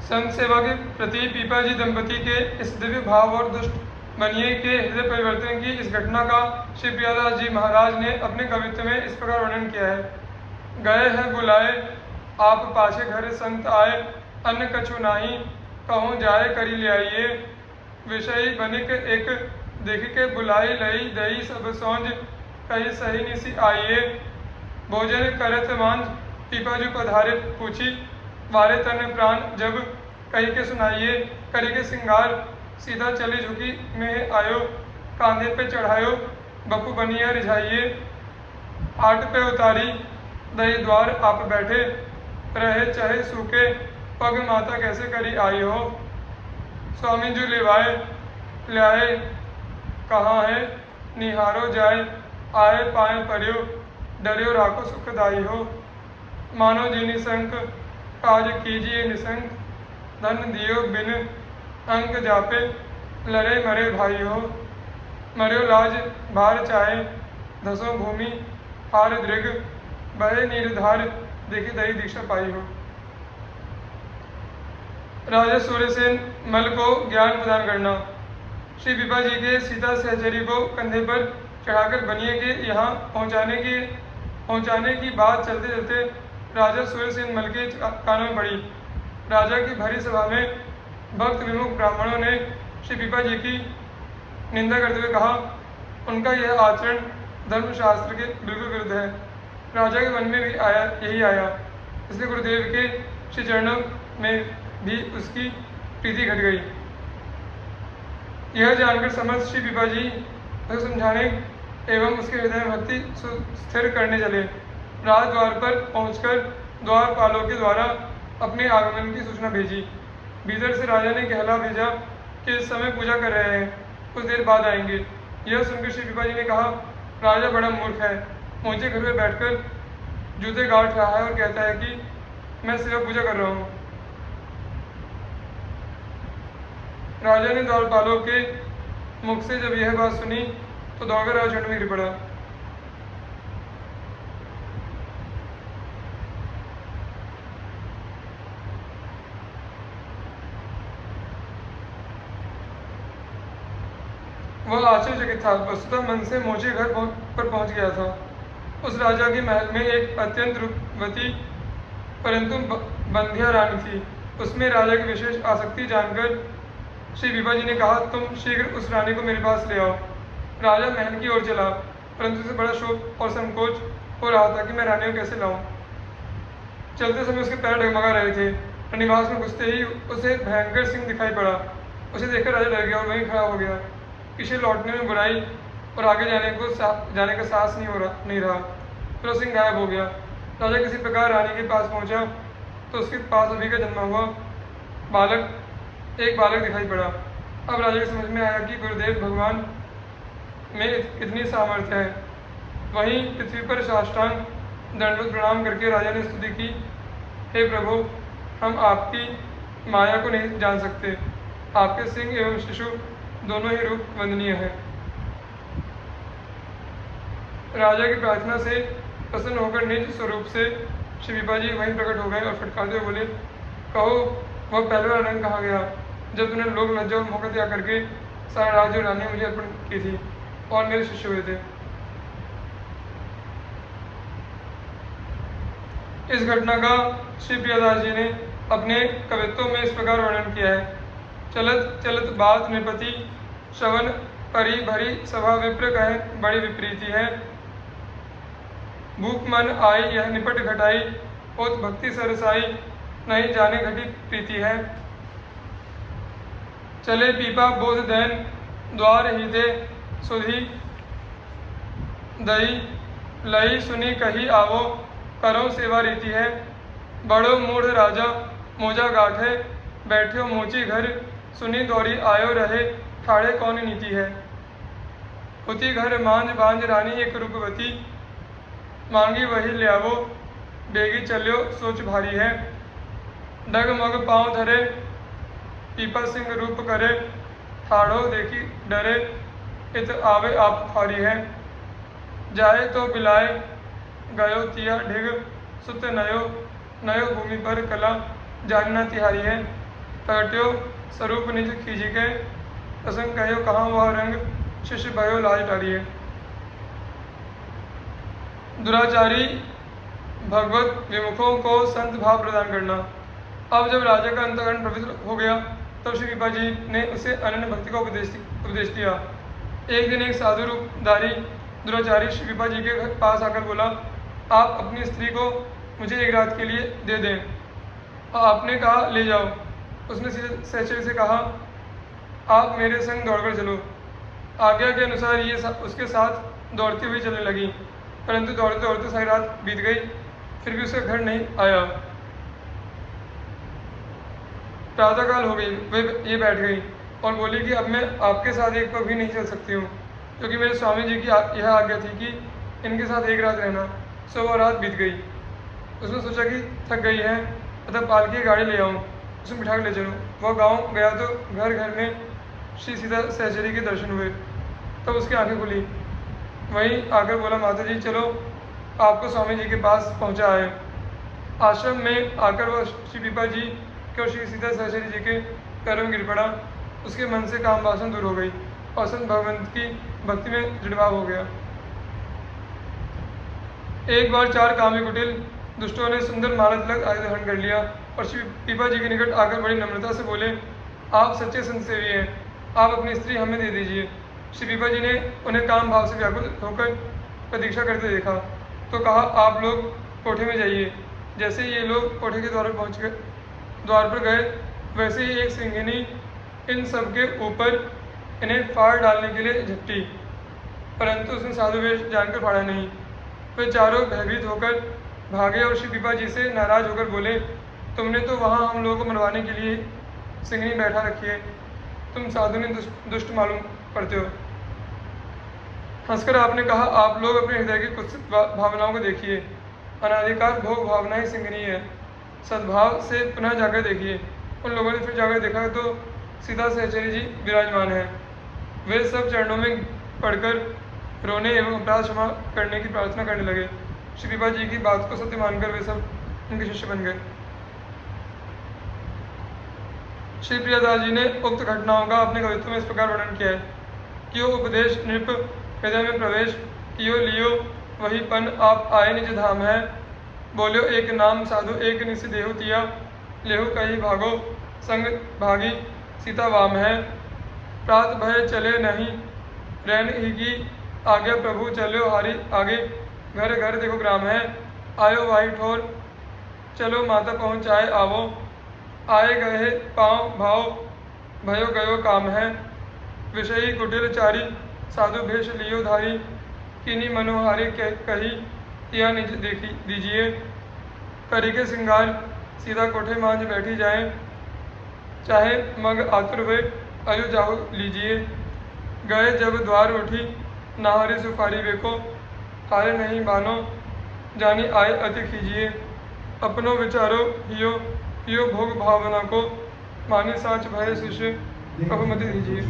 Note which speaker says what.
Speaker 1: संत सेवा के प्रति पीपा जी दंपति के इस दिव्य भाव और दुष्ट बनिए के हृदय परिवर्तन की इस घटना का श्री प्रियादास जी महाराज ने अपने कवित्व में इस प्रकार वर्णन किया है। गए हैं बुलाए आप पाछे घर संत आए, अन्न कछु नाही कहूँ जाए करी ले आइए। विषयी बनिक एक देख के बुलाई लई दई सब सौंज कही सही निसी आइए। भोजन करत मांझ पीपा जी पधारे पूछी, वारे तन प्राण जब कही के सुनाइए। करी के सिंगार सीधा चली झुकी में आयो, कांधे पे चढ़ायो बपू बनिया रिझाइए। आट पे उतारी दही द्वार आप बैठे, रहे चाहे सूखे पग माता कैसे करी आई हो। स्वामी जी लेवाए ल्याए कहाँ है निहारो जाए, आए पाए पर्यो डरियो राखो सुखदाई हो। मानो जी निसंक काज कीजिए निसंक, धन दियो बिन अंक जापे लड़े मरे भाई हो। मर्यो लाज भार चाहे धसो भूमि हार दृग, बहे नीरधार देखी दही दीक्षा पाई हो। राजा सूर्यसेन मल को ज्ञान प्रदान करना। श्री पीपा जी के सीता सहचरी को कंधे पर चढ़ाकर बनिए के यहाँ पहुँचाने की बात चलते चलते राजा सूर्यसेन मल के कानों में पड़ी। राजा की भरी सभा में भक्त विमुख ब्राह्मणों ने श्री पीपा जी की निंदा करते हुए कहा, उनका यह आचरण धर्मशास्त्र के बिल्कुल विरुद्ध है। राजा के मन में भी यही आया, इसलिए गुरुदेव के श्री चरणों में भी उसकी प्रीति घट गई। यह जानकर समर्थ श्री पीपा जी उसे समझाने एवं उसके हृदय में भक्ति स्थिर करने चले। राजद्वार पर पहुंचकर द्वारपालों के द्वारा अपने आगमन की सूचना भेजी। भीतर से राजा ने कहला भेजा कि इस समय पूजा कर रहे हैं, कुछ देर बाद आएंगे। यह सुनकर श्री पीपा जी ने कहा, राजा बड़ा मूर्ख है, ऊंचे घर में बैठकर जूते गाड़ रहा है और कहता है कि मैं सेवा पूजा कर रहा हूँ। राजा ने द्वारपालों के मुख से जब यह बात सुनी तो दौड़कर राजचंड में गिर पड़ा। वह आश्चर्यचकित था, वस्तुतः मन से मोचे घर पर पहुंच गया था। उस राजा के महल में एक अत्यंत रूपवती परंतु बंध्या रानी थी। उसमें राजा की विशेष आसक्ति जानकर श्री पीपा जी ने कहा, तुम शीघ्र उस रानी को मेरे पास ले आओ। राजा महल की ओर चला, परंतु उसे बड़ा शोक और संकोच हो रहा था कि मैं रानी को कैसे लाऊं। चलते समय उसके पैर डगमगा रहे थे। निवास में घुसते ही उसे भयंकर सिंह दिखाई पड़ा। उसे देखकर राजा डर गया और वहीं खड़ा हो गया। पीछे लौटने में बुराई और आगे जाने का साहस नहीं रहा। फिर सिंह गायब हो गया। राजा किसी प्रकार रानी के पास पहुंचा तो उसके पास अभी का जन्मा हुआ एक बालक दिखाई पड़ा। अब राजा को समझ में आया कि गुरुदेव भगवान में इतनी सामर्थ्य है। वहीं पृथ्वी पर साष्टांग दंडवत प्रणाम करके राजा ने स्तुति की, हे प्रभु, हम आपकी माया को नहीं जान सकते। आपके सिंह एवं शिशु दोनों ही रूप वंदनीय हैं। राजा की प्रार्थना से प्रसन्न होकर निज स्वरूप से श्री पीपा जी वहीं प्रकट हो गए और फटकारते हुए बोले, कहो वह पहलवा रंग कहाँ गया जब तुमने लोग लज्जा और मौका त्याग करके सारा राज्य और रानी मुझे अर्पण की थी और मेरे शिष्य हुए थे। इस घटना का श्री प्रियादास जी ने अपने कवित्वों में इस प्रकार वर्णन किया है। चलत चलत बात नृपति श्रवण परी भरी सभा विप्र कहे बड़ी विपरीति है। भूख मन आई यह निपट घटाई, ओत भक्ति सरसाई नहीं जाने घटी प्रीति है। चले पीपा बोध दैन द्वार ही दे सुधी दई लई सुनी कही आवो करो सेवा रीति है। बड़ो मूढ़ राजा मोजा गाठे बैठो मोची घर सुनी दौरी आयो रहे ठाड़े कौन नीति है। उती घर मांझ बांझ रानी एक रूपवती मांगी वही ल्यावो बेगी चल्यो सोच भारी है। डगमग पाँव धरे पीपा सिंह रूप करे ठाड़ो देखी डरे इत आवे आप फारी है। जाए तो बिलाए गयो तिया ढिग सुत नयो नयो भूमि पर कला जानना तिहारी है। प्रगट्यो स्वरूप निज खींची के प्रसंग कहो कहाँ वह रंग शिष्य भयो लाज टालिए। दुराचारी भगवत विमुखों को संत भाव प्रदान करना। अब जब राजा का अंतःकरण पवित्र हो गया तब श्री कृपा जी ने उसे अनन्य भक्ति का उपदेश दिया। एक दिन एक साधु रूपधारी दुराचारी श्री कृपा जी के पास आकर बोला, आप अपनी स्त्री को मुझे एक रात के लिए दे दें। आपने कहा ले जाओ। उसने सहचर्य से कहा, आप मेरे संग दौड़कर चलो। आज्ञा के अनुसार ये उसके साथ दौड़ती हुई चलने लगी, परंतु दौड़ते दौड़ते सारी रात बीत गई, फिर भी उसका घर नहीं आया। प्रातःकाल हो गई, वे ये बैठ गई और बोली कि अब मैं आपके साथ एक पग भी नहीं चल सकती हूँ, क्योंकि मेरे स्वामी जी की यह आज्ञा थी कि इनके साथ एक रात रहना। सो वह रात बीत गई। उसने सोचा कि थक गई है, अतः पालकी की गाड़ी ले आऊँ, उसमें बिठा कर ले चलूँ। वह गाँव गया तो घर घर में श्री सीता सहचरी के दर्शन हुए। तब उसकी आंखें खुली। वहीं आकर बोला, माता जी चलो, आपको स्वामी जी के पास पहुँचा है। आश्रम में आकर वह श्री कृपा जी के और श्री सीता सहचरी जी के पैरों में गिर पड़ा। उसके मन से काम वासना दूर हो गई और संत भगवंत की भक्ति में दृढ़भाव हो गया। एक बार 4 कामी कुटिल दुष्टों ने सुंदर माला तिलक आदि धारण कर लिया और श्री कृपा जी के निकट आकर बड़ी नम्रता से बोले, आप सच्चे संत सेवी हैं, आप अपनी स्त्री हमें दे दीजिए। श्री कृपा जी ने उन्हें काम भाव से व्याकुल होकर प्रतीक्षा करते देखा तो कहा, आप लोग कोठे में जाइए। जैसे ही ये लोग कोठे के द्वार पर गए, वैसे ही एक सिंहिनी इन सब के ऊपर इन्हें फाड़ डालने के लिए झपटी, परंतु उसने साधु वेश जानकर फाड़ा नहीं। वे चारों भयभीत होकर भागे और श्री कृपा जी से नाराज होकर बोले, तुमने तो वहाँ हम लोगों को मरवाने के लिए सिंहिनी बैठा रखी है, तुम साधु ने दुष्ट मालूम पड़ते हो। हंसकर आपने कहा, आप लोग अपने हृदय की कुत्सित भावनाओं को देखिए, अनाधिकार भोग भावना ही सिंहिनी है, सद्भाव से पुनः जाकर देखिए। उन लोगों ने फिर जाकर देखा तो सीता सहचरी जी विराजमान है। वे सब चरणों में पढ़कर रोने एवं अपराध क्षमा करने की प्रार्थना करने लगे। श्री कृपा जी की बात को सत्य मानकर वे सब उनके शिष्य बन गए। श्री प्रियदास जी ने उक्त घटनाओं का अपने कवित्व में इस प्रकार वर्णन किया है कि उपदेश नृप हृदय में प्रवेश कियो लियो वही पन आप आए निज धाम है। बोलियो एक नाम साधु एक निस देहु तिया लेहु कही भागो संग भागी सीता वाम है। प्रात भय चले नहीं रैन ही की आज्ञा प्रभु चलो हारी आगे घर घर देखो ग्राम है। आयो वाही ठोर चलो माता पहुँचाए आवो आए गए पाँव भाव भयो गयो काम है। विषयी कुटिल चारी साधु भेष लियो धारी किन्हीं मनोहारी कही या निज देखी दीजिए। करी के सिंगार सीधा कोठे मांझ बैठी जाए चाहे मग आतुर हुए अयो जाओ लीजिए। गए जब द्वार उठी नाहरी सुपारी बेको हारे नहीं बानो जानी आए अति कीजिए। अपनों विचारो हियो भोग भावना को मानी साच भय शिष्य प्रभुमति दीजिए।